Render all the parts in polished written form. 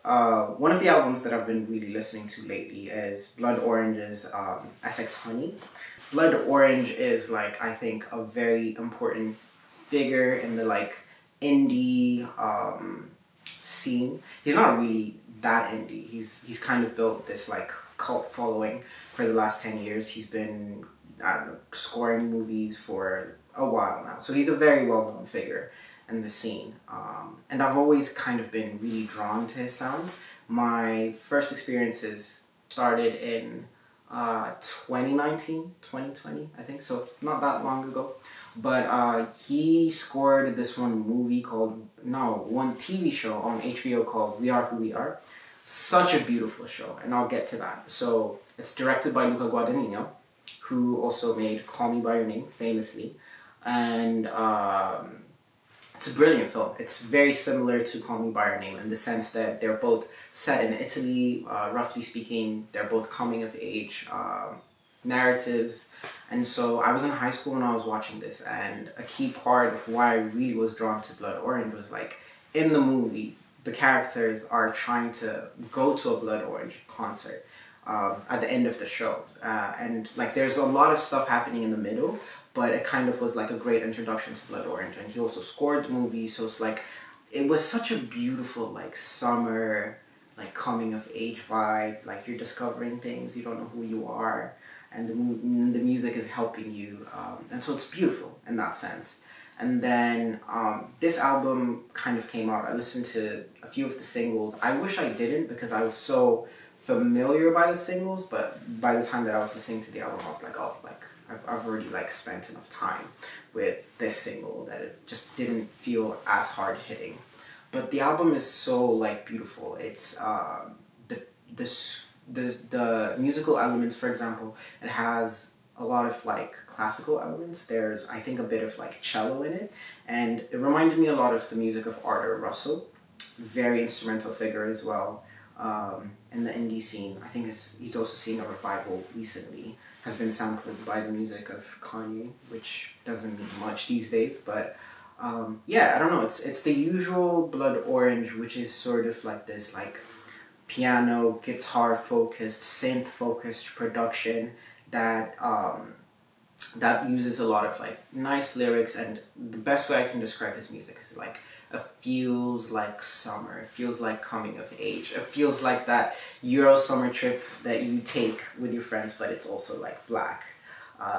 one of the albums that I've been really listening to lately is Blood Orange's Essex Honey. Blood Orange is like, I think, a very important figure in the like indie scene. He's not really that indie. He's kind of built this like cult following for the last 10 years. He's been, I don't know, scoring movies for a while now. So he's a very well-known figure in the scene. And I've always kind of been really drawn to his sound. My first experiences started in 2019, 2020, I think, so not that long ago. But he scored this one TV show on HBO called We Are Who We Are. Such a beautiful show, and I'll get to that. So it's directed by Luca Guadagnino, who also made Call Me By Your Name, famously. And it's a brilliant film. It's very similar to Call Me By Your Name in the sense that they're both set in Italy, roughly speaking. They're both coming-of-age narratives. And so I was in high school when I was watching this, and a key part of why I really was drawn to Blood Orange was like, in the movie, the characters are trying to go to a Blood Orange concert at the end of the show. And like there's a lot of stuff happening in the middle, but it kind of was like a great introduction to Blood Orange. And he also scored the movie, so it's like, it was such a beautiful like summer, like coming of age vibe. Like you're discovering things, you don't know who you are, and the music is helping you. And so it's beautiful in that sense. And then this album kind of came out. I listened to a few of the singles. I wish I didn't because I was so familiar by the singles, but by the time that I was listening to the album, I was like, oh, like I've already like spent enough time with this single that it just didn't feel as hard hitting. But the album is so like beautiful. It's the musical elements, for example, it has a lot of like classical elements. There's, I think, a bit of like cello in it, and it reminded me a lot of the music of Arthur Russell. Very instrumental figure as well in the indie scene. I think he's also seen a revival recently. Has been sampled by the music of Kanye, which doesn't mean much these days, but yeah, I don't know. It's the usual Blood Orange, which is sort of like this like piano, guitar focused, synth focused production that that uses a lot of like nice lyrics. And the best way I can describe his music is like, it feels like summer, it feels like coming of age, it feels like that Euro summer trip that you take with your friends, but it's also like black,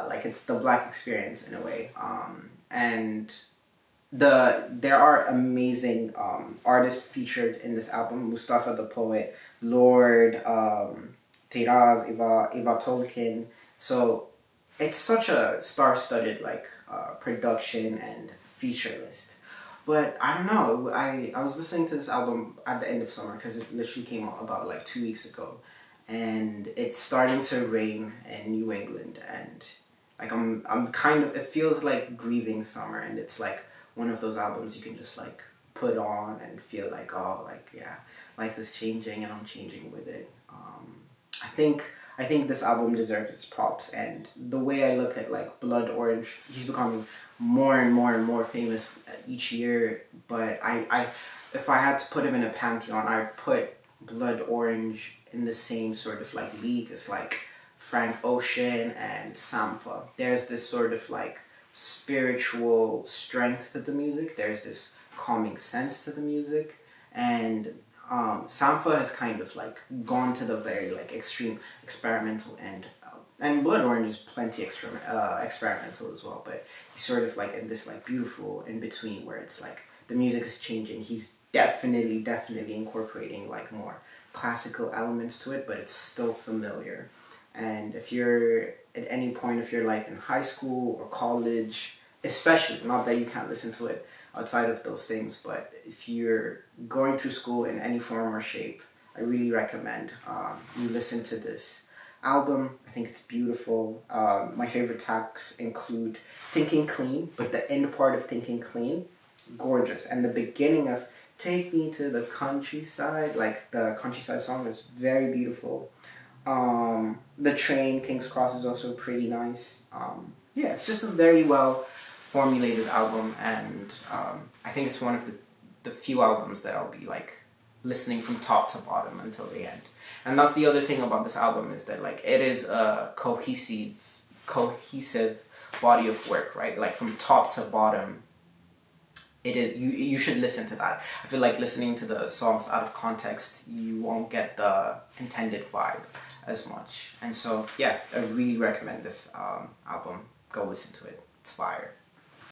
like it's the black experience in a way. And there are amazing artists featured in this album: Mustafa the Poet, Lord, Tiraz, Eva Tolkien. So it's such a star-studded like production and feature list. But I don't know, I was listening to this album at the end of summer because it literally came out about like 2 weeks ago, and it's starting to rain in New England, and like I'm kind of, it feels like grieving summer, and it's like one of those albums you can just like put on and feel like, oh, like yeah, life is changing and I'm changing with it. I think this album deserves its props, and the way I look at like Blood Orange, he's becoming more and more and more famous each year. But I if I had to put him in a pantheon, I'd put Blood Orange in the same sort of like league as like Frank Ocean and Sampha. There's this sort of like spiritual strength to the music. There's this calming sense to the music, and Sampha has kind of like gone to the very like extreme experimental end, and Blood Orange is plenty experimental as well, but he's sort of like in this like beautiful in between where it's like the music is changing. He's definitely incorporating like more classical elements to it, but it's still familiar. And if you're at any point of your life in high school or college, especially, not that you can't listen to it outside of those things, but if you're going through school in any form or shape, I really recommend you listen to this album. I think it's beautiful. My favorite tracks include Thinking Clean, but the end part of Thinking Clean, gorgeous. And the beginning of Take Me to the Countryside, like the Countryside song, is very beautiful. The Train, King's Cross, is also pretty nice. Yeah, it's just a very well formulated album, and I think it's one of the few albums that I'll be like listening from top to bottom until the end. And that's the other thing about this album, is that like it is a cohesive body of work, right? Like from top to bottom, it is, you should listen to that. I feel like listening to the songs out of context, you won't get the intended vibe as much. And so yeah, I really recommend this album. Go listen to it. It's fire.